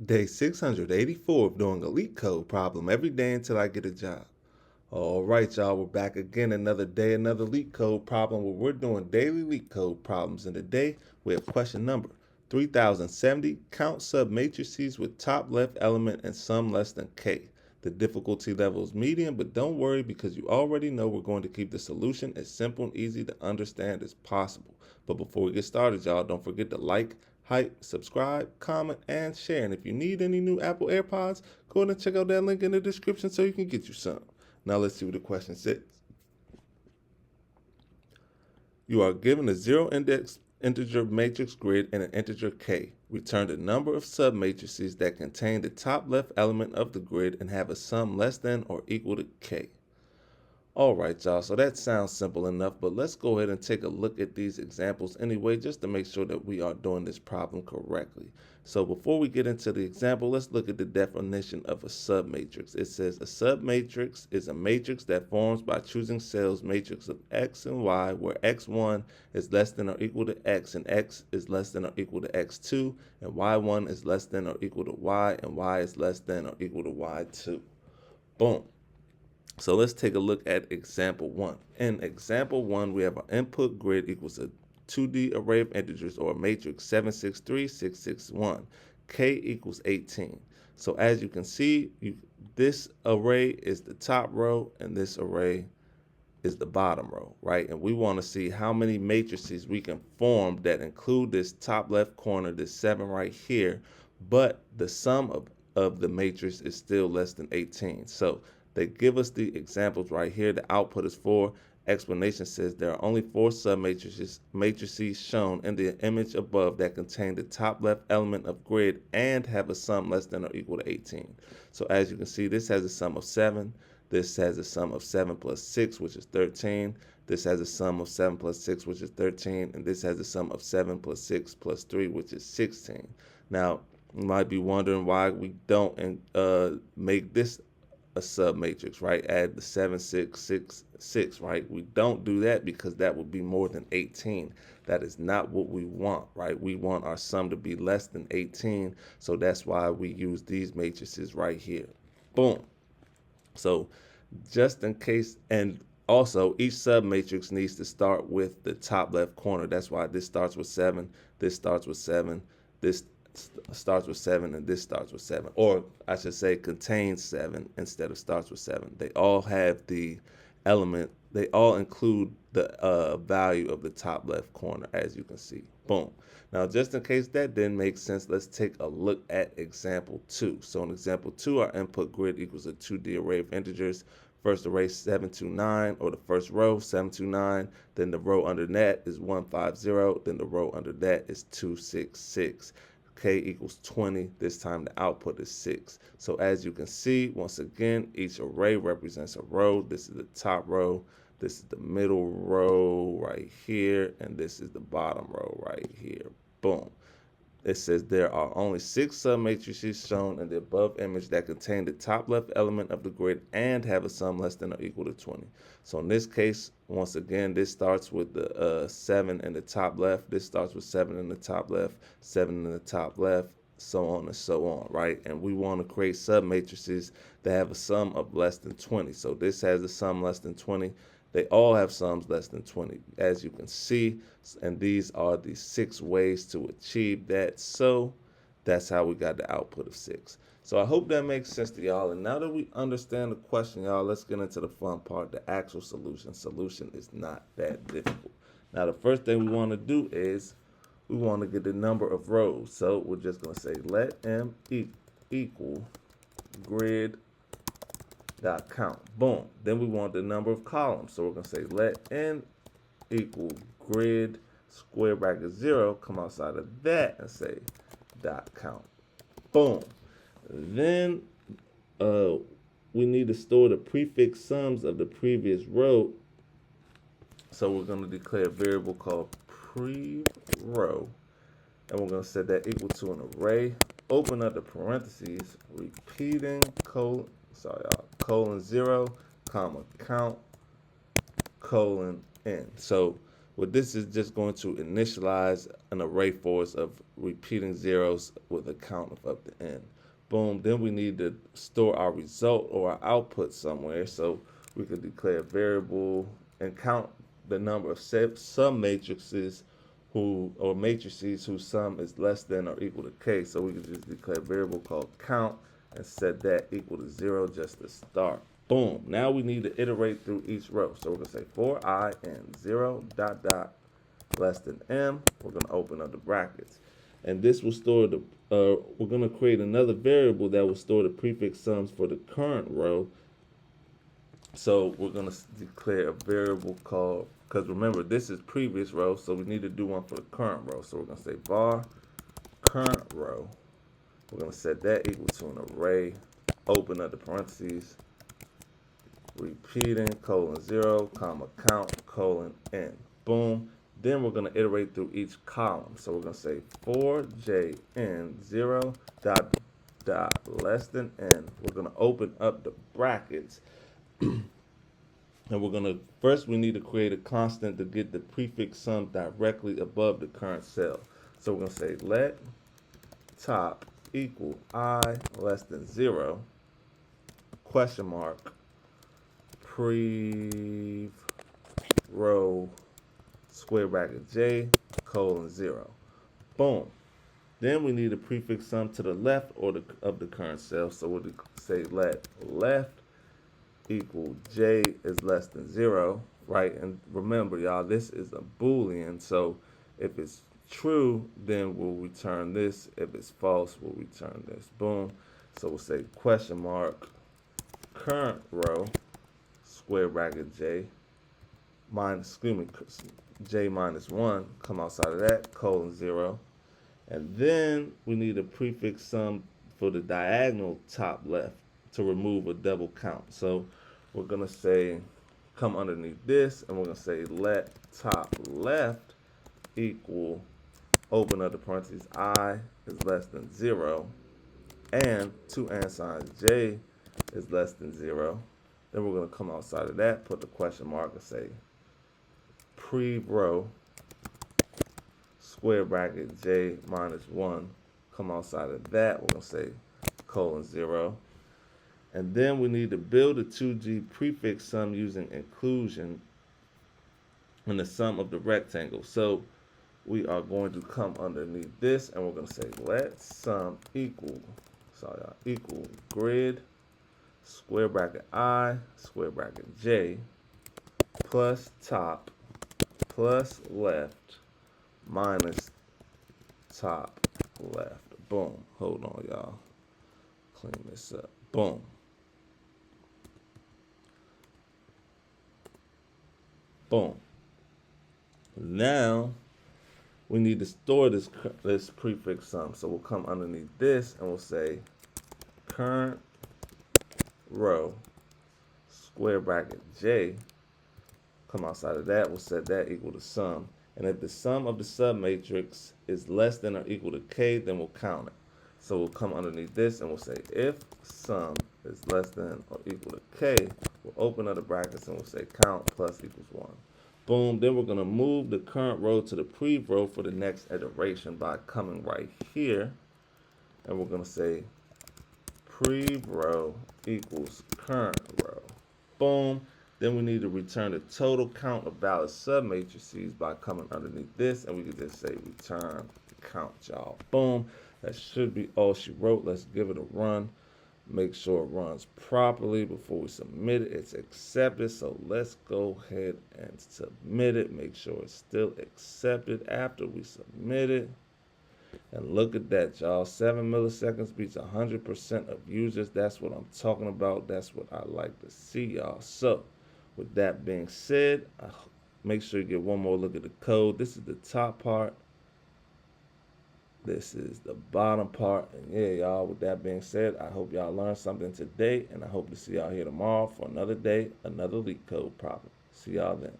Day 684 of doing a LeetCode problem every day until I get a job. All right, y'all, we're back again another day, another LeetCode problem where we're doing daily LeetCode problems. And today we have question number 3070. Count submatrices with top left element and sum less than k. The difficulty level is medium, but don't worry because you already know we're going to keep the solution as simple and easy to understand as possible. But before we get started, y'all, don't forget to like, hype, subscribe, comment, and share. And if you need any new Apple AirPods, go ahead and check out that link in the description so you can get you some. Now let's see what the question says. You are given a zero index integer matrix grid and an integer k. Return the number of submatrices that contain the top left element of the grid and have a sum less than or equal to k. All right, y'all, so that sounds simple enough, but let's go ahead and take a look at these examples anyway, just to make sure that we are doing this problem correctly. So before we get into the example, let's look at the definition of a submatrix. It says a submatrix is a matrix that forms by choosing cells matrix of x and y, where x1 is less than or equal to x, and x is less than or equal to x2, and y1 is less than or equal to y, and y is less than or equal to y2. Boom. So let's take a look at example one. In example one, we have our input grid equals a 2D array of integers or a matrix 763, 661. K equals 18. So as you can see, this array is the top row and this array is the bottom row, right? And we want to see how many matrices we can form that include this top left corner, this 7 right here, but the sum of the matrix is still less than 18. So they give us the examples right here. The output is 4. Explanation says there are only 4 matrices shown in the image above that contain the top left element of grid and have a sum less than or equal to 18. So as you can see, this has a sum of 7. This has a sum of 7 plus 6, which is 13. This has a sum of 7 plus 6, which is 13. And this has a sum of 7 plus 6 plus 3, which is 16. Now, you might be wondering why we don't make this a submatrix, right? Add the 7, 6, 6, 6, right? We don't do that because that would be more than 18. That is not what we want, right? We want our sum to be less than 18. So that's why we use these matrices right here. Boom. So just in case, and also each submatrix needs to start with the top left corner. That's why this starts with 7, this starts with 7, this starts with 7, and this starts with 7, or I should say contains 7 instead of starts with 7. They all have the element, they all include the value of the top left corner, as you can see. Boom. Now, just in case that didn't make sense, let's take a look at example 2. So in example 2, our input grid equals a 2D array of integers. First array 729, or the first row 729, then the row under that is 150, then the row under that is 266. K equals 20. This time the output is 6. So as you can see, once again, each array represents a row. This is the top row. This is the middle row right here. And this is the bottom row right here. Boom. It says there are only 6 submatrices shown in the above image that contain the top left element of the grid and have a sum less than or equal to 20. So in this case, once again, this starts with the 7 in the top left. This starts with 7 in the top left, 7 in the top left, so on and so on, right? And we want to create submatrices that have a sum of less than 20. So this has a sum less than 20. They all have sums less than 20, as you can see, and these are the 6 ways to achieve that. So that's how we got the output of 6. So I hope that makes sense to y'all. And now that we understand the question, y'all, let's get into the fun part, the actual solution. Solution is not that difficult. Now, the first thing we want to do is we want to get the number of rows. So we're just going to say let m equal grid dot count. Boom. Then we want the number of columns. So we're going to say let n equal grid square bracket 0. Come outside of that and say dot count. Boom. Then we need to store the prefix sums of the previous row. So we're going to declare a variable called pre-row. And we're going to set that equal to an array. Open up the parentheses, repeating colon 0, comma count, colon n. So Well, this is just going to initialize an array for us of repeating zeros with a count of up to n. Boom. Then we need to store our result or our output somewhere. So we could declare a variable and count the number of sum matrices matrices whose sum is less than or equal to k. So we could just declare a variable called count and set that equal to 0 just to start. Boom. Now we need to iterate through each row. So we're going to say for I in 0 dot dot less than m. We're going to open up the brackets. And this will store the, we're going to create another variable that will store the prefix sums for the current row. So we're going to declare a variable called, because remember, this is previous row, so we need to do one for the current row. So we're going to say var current row. We're going to set that equal to an array, open up the parentheses, repeating, colon 0, comma, count, colon, n. Boom. Then we're going to iterate through each column. So we're going to say for j n 0 dot dot less than n. We're going to open up the brackets. And we're going to, first we need to create a constant to get the prefix sum directly above the current cell. So we're going to say let top equal I less than 0, question mark, prev row square bracket j colon 0. Boom. Then we need a prefix sum to the left or of the current cell. So we'll say let left equal j is less than 0, right? And remember, y'all, this is a Boolean. So if it's true, then we'll return this. If it's false, we'll return this. Boom. So we'll say question mark current row square bracket j minus, j minus 1, come outside of that, colon 0. And then we need a prefix sum for the diagonal top left to remove a double count. So we're going to say, come underneath this, and we're going to say let top left equal, open up the parentheses, I is less than 0, and two and signs, j is less than 0. Then we're going to come outside of that, put the question mark, and say prev row square bracket j minus 1, come outside of that, we're going to say colon 0. And then we need to build a 2G prefix sum using inclusion in the sum of the rectangle. So we are going to come underneath this, and we're going to say let sum equal grid square bracket I square bracket j plus top plus left minus top left. Boom. Hold on, y'all. Clean this up. Boom. Boom. Now we need to store this prefix sum. So we'll come underneath this and we'll say current row square bracket j. Come outside of that, we'll set that equal to sum. And if the sum of the submatrix is less than or equal to k, then we'll count it. So we'll come underneath this and we'll say if sum is less than or equal to k, we'll open up the brackets and we'll say count plus equals 1. Boom. Then we're going to move the current row to the prev row for the next iteration by coming right here. And we're going to say prev row equals current row. Boom. Then we need to return the total count of valid submatrices by coming underneath this, and we can just say return count, y'all. Boom. That should be all she wrote. Let's give it a run. Make sure it runs properly before we submit it. It's accepted, so let's go ahead and submit it. Make sure it's still accepted after we submit it. And look at that, y'all. 7 milliseconds beats 100% of users. That's what I'm talking about. That's what I like to see, y'all. So with that being said, make sure you get one more look at the code. This is the top part. This is the bottom part. And yeah, y'all, with that being said, I hope y'all learned something today, and I hope to see y'all here tomorrow for another day, another LeetCode problem. See y'all then.